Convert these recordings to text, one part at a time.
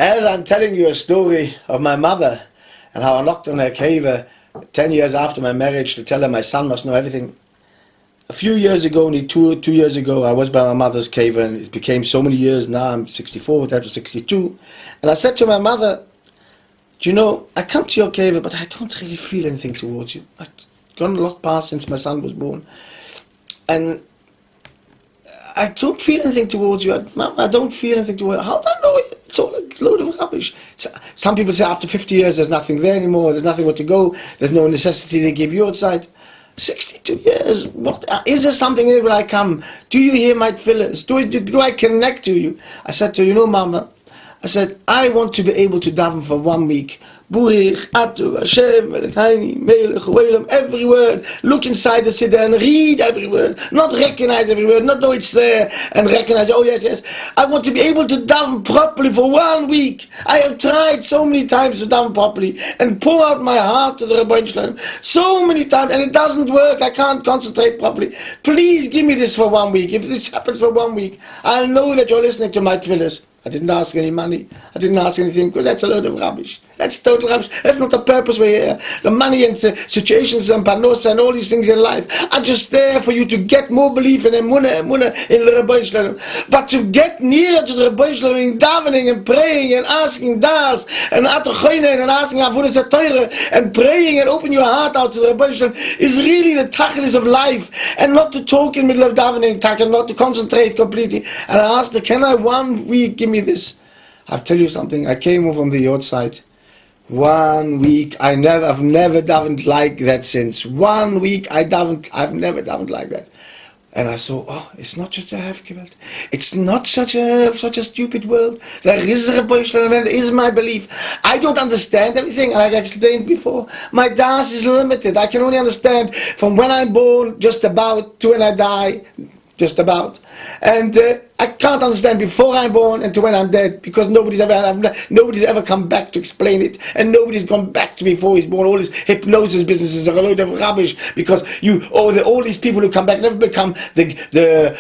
As I'm telling you a story of my mother and how I knocked on her cave 10 years after my marriage to tell her my son must know everything. A few years ago, only two years ago, I was by my mother's cave, and it became so many years. Now I'm 64, that was 62. And I said to my mother, do you know, I come to your cave, but I don't really feel anything towards you. I've gone a lot past since my son was born. And I don't feel anything towards you. I don't feel anything towards you. How do I know it? It's all a load of rubbish. Some people say after 50 years there's nothing there anymore, there's nothing where to go, there's no necessity they give you outside. 62 years, what is there something in it where I come? Do you hear my tefillahs? Do I connect to you? I said to her, you know, Mama, I said, I want to be able to daven for 1 week. Burich, Atu, Hashem, Melechayni, Melech, Olam, every word. Look inside the Siddur and read every word. Not recognize every word, not know it's there and recognize, oh yes, yes. I want to be able to daven properly for 1 week. I have tried so many times to daven properly and pour out my heart to the Rabbi Shalom so many times, and it doesn't work. I can't concentrate properly. Please give me this for 1 week. If this happens for 1 week, I'll know that you're listening to my tefillahs. I didn't ask any money. I didn't ask anything, because that's a load of rubbish. That's total rubbish. That's not the purpose we're here. The money and situations and panosa and all these things in life are just there for you to get more belief in emunah in the Rabbi Shalom. But to get near to the Rabbi Shalom in davening and praying and asking das and atochoinen and asking avodas haTorah and praying and open your heart out to the Rabbi Shalom is really the tachlis of life, and not to talk in the middle of davening, and not to concentrate completely. And I asked her, can I 1 week give me this? I'll tell you something. I came home from the yacht site. 1 week. I've never davened like that since. 1 week I've never davened like that. And I saw, oh, it's not just a Hefgewalt. It's not such a stupid world. There is a Rebbe Shalom, there is my belief. I don't understand everything, like I explained before. My das is limited. I can only understand from when I'm born, just about, to when I die, just about. And I can't understand before I'm born and to when I'm dead, because nobody's ever come back to explain it, and nobody's gone back to me before he's born. All this hypnosis business is a load of rubbish, because all these people who come back never become the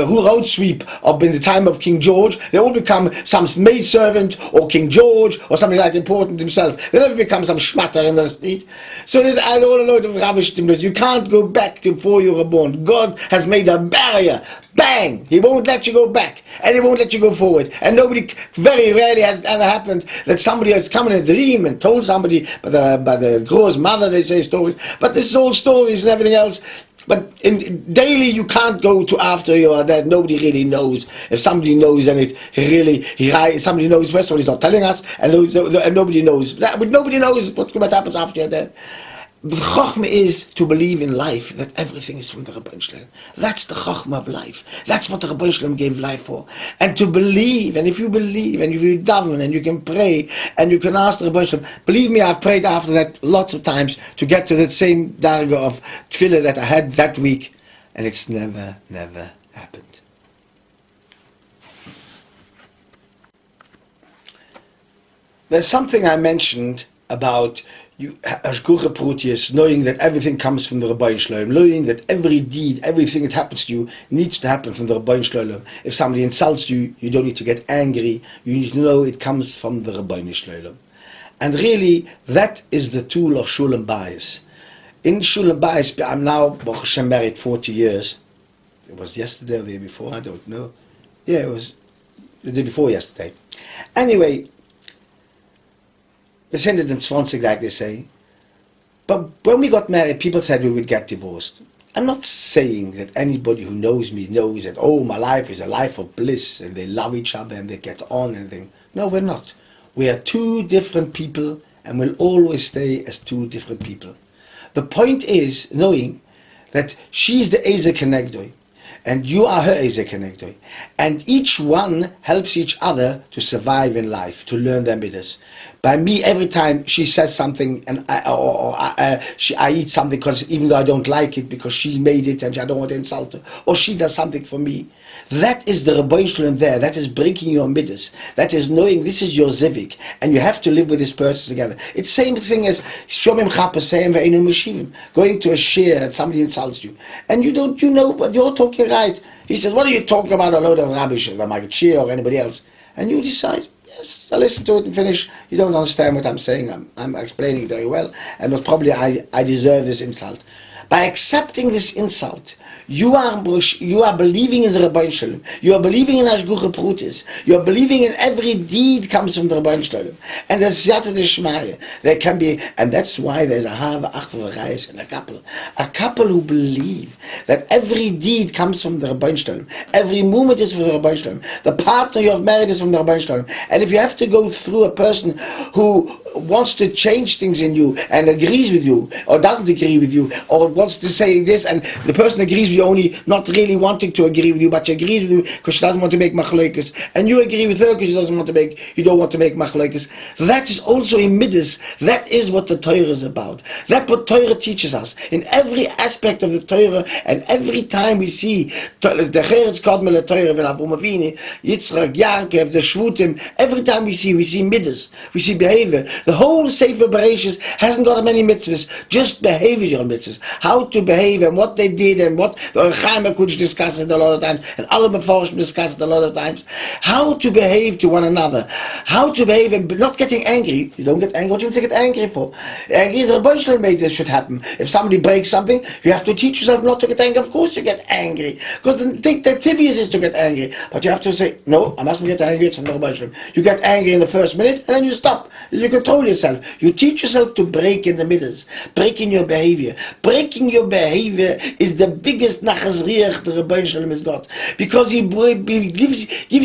road sweep of in the time of King George. They all become some maid servant or King George or something like that important himself. They never become some schmatter in the street. So there's a load of rubbish. You can't go back to before you were born. God has made a barrier. Bang! He won't let you go back, and he won't let you go forward. And very rarely has it ever happened that somebody has come in a dream and told somebody, by the gross mother, they say stories, but this is all stories and everything else. But daily you can't go to after you are dead. Nobody really knows. If somebody knows, then somebody knows. First of all, he's not telling us, and nobody knows. Nobody knows what happens after you're dead. The Chochmah is to believe in life, that everything is from the Rabbi Shalom. That's the Chochmah of life. That's what the Rabbi Shalom gave life for. And to believe, and if you believe, and if you daven, and you can pray, and you can ask the Rabbi Shalom. Believe me, I've prayed after that lots of times to get to that same darga of tefillah that I had that week, and it's never happened. There's something I mentioned about knowing that everything comes from the Rabbi Shalom, knowing that every deed, everything that happens to you needs to happen from the Rabbi Shalom. If somebody insults you, you don't need to get angry. You need to know it comes from the Rabbi Shalom. And really, that is the tool of Shulam Bayis. In Shulam Bayis, I'm now, Baruch Hashem, married 40 years. It was yesterday or the day before, I don't know. Yeah, it was the day before yesterday. Anyway, we send it in 20, like they say. But when we got married, people said we would get divorced. I'm not saying that anybody who knows me knows that, oh, my life is a life of bliss, and they love each other and they get on and everything. No, we're not. We are two different people, and will always stay as two different people. The point is knowing that she's the Ezer Kenegdoi, and you are her Ezer Kenegdoi. And each one helps each other to survive in life, to learn their midas. By me, every time she says something, and I eat something because even though I don't like it, because she made it and I don't want to insult her, or she does something for me, that is the Rabbi Shalom there. That is breaking your midas. That is knowing this is your zivik, and you have to live with this person together. It's the same thing as shomim chapasayim ve'einu meshivim, going to a shir and somebody insults you, and you know, but you're talking right. He says, what are you talking about, a load of rubbish, or Magid Shir or anybody else? And you decide, Yes, I listen to it and finish. You don't understand what I'm saying. I'm explaining very well, and most probably I deserve this insult. By accepting this insult, you are believing in the Rabbi Shalom. You are believing in Ashguche Prutis. You are believing in every deed comes from the Rabbi Shalom. And there's Yata Deshmaya. There can be, and that's why there's a Hava Achva Reis in a couple. A couple who believe that every deed comes from the Rabbi Shalom. Every movement is from the Rabbi Shalom. The partner you have married is from the Rabbi Shalom. And if you have to go through a person who wants to change things in you and agrees with you, or doesn't agree with you, or wants to say this, and the person agrees with you only not really wanting to agree with you, but she agrees with you because she doesn't want to make machlokes, and you agree with her because you don't want to make machlokes. That is also in midas. That is what the Torah is about. That's what Torah teaches us in every aspect of the Torah. And every time we see the Cheretz Kadmei Torah, when Avraham Avinu, Yitzchak, Yaakov, the Shvutim, every time we see midas, we see behavior. The whole Sefer Bereshis hasn't got many mitzvahs, just behavioral mitzvahs. How to behave and what they did and what the Chaim HaKudosh discussed it a lot of times, and other Mefarshim discussed it a lot of times. How to behave to one another. How to behave and not getting angry. You don't get angry. What do you get angry for? Angry, the Rebbe Shalom made this should happen. If somebody breaks something, you have to teach yourself not to get angry. Of course you get angry. Because the tibius is to get angry. But you have to say, no, I mustn't get angry. It's from the Rebbe Shalom. You get angry in the first minute and then you stop. You control yourself. You teach yourself to break in the middles. Break in your behavior. Breaking your behavior is the biggest nachas riach the Rebbe Shalom has got. Because he gives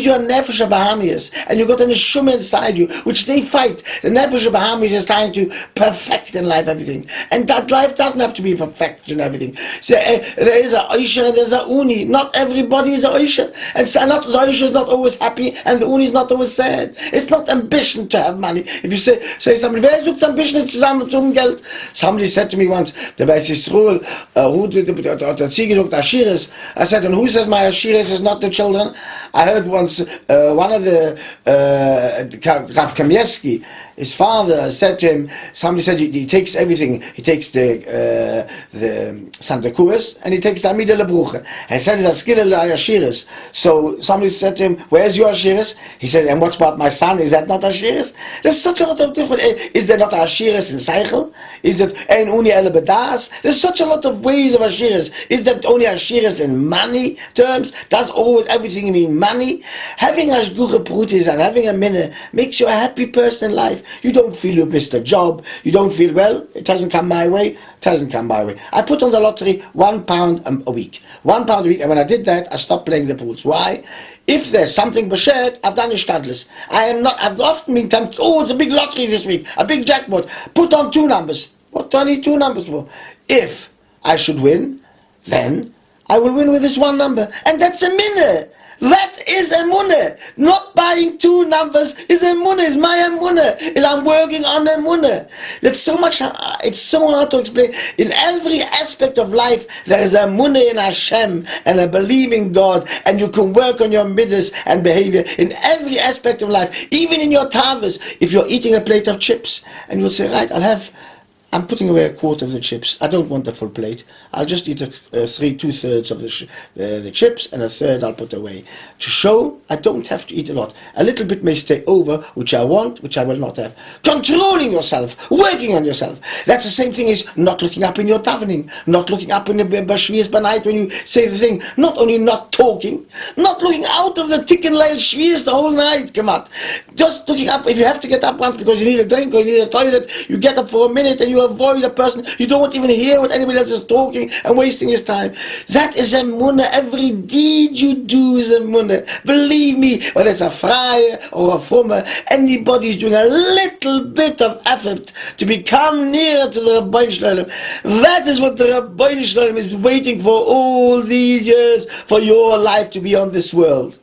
you a nefesh of Bahamias. And you've got a neshama inside you, which they fight. The nefesh of Bahamias is trying to perfect in life everything. And that life doesn't have to be perfection everything. So, there is a Oisha and there's a Uni. Not everybody is a Oisha. And so not, the Oisha is not always happy and the Uni is not always sad. It's not ambition to have money. If you say somebody, wer sucht ambition ist zusammen zum Geld? Somebody said to me once, der weiß ich Ruhl, der Ziege sucht Ashiris. I said, and who says my Ashiris is not the children? I heard once one of the Rav Kamievsky, his father said to him, somebody said he takes everything. He takes the Santa Cruz and he takes the Amida Lebruche. And he said it's a skill of Ashiris. So somebody said to him, where's your Ashiris? He said, and what's about my son? Is that not Ashiris? There's such a lot of different. Is there not Ashiris in Seichel? Is it Ein Uni Ele Bedas? There's such a lot of ways of Ashiris. Is that only Ashiris in money terms? Does always everything mean money? Having Ashguche Prutis and having a minute makes you a happy person in life. You don't feel you missed a job. You don't feel, well, it doesn't come my way. It doesn't come my way. I put on the lottery £1 a week. £1 a week. And when I did that, I stopped playing the pools. Why? If there's something beshared, I've done a stadless. I've often been tempted, oh, it's a big lottery this week, a big jackpot. Put on 2 numbers. What do I need 2 numbers for? If I should win, then I will win with this 1 number. And that's a minute. That is emunah. Not buying 2 numbers is emunah. Is my emunah. Is I'm working on emunah. That's so much. It's so hard to explain. In every aspect of life, there is emunah in Hashem and a belief in God, and you can work on your midas and behavior in every aspect of life. Even in your tavas, if you're eating a plate of chips, and you'll say, right, I'm putting away a quarter of the chips. I don't want the full plate. I'll just eat 2/3 of the chips, and 1/3 I'll put away. To show I don't have to eat a lot. A little bit may stay over, which I want, which I will not have. Controlling yourself, working on yourself. That's the same thing as not looking up in your davening, not looking up in the Bashvias by night when you say the thing. Not only not talking, not looking out of the tikkun leil Shvias the whole night. Come on, just looking up. If you have to get up once because you need a drink or you need a toilet, you get up for a minute and you avoid a person. You don't even hear what anybody else is talking and wasting his time. That is emunah. Every deed you do is emunah. Believe me, whether it's a friar or a frummer, anybody is doing a little bit of effort to become nearer to the Rabbi Shalom. That is what the Rabbi Shalom is waiting for all these years for your life to be on this world.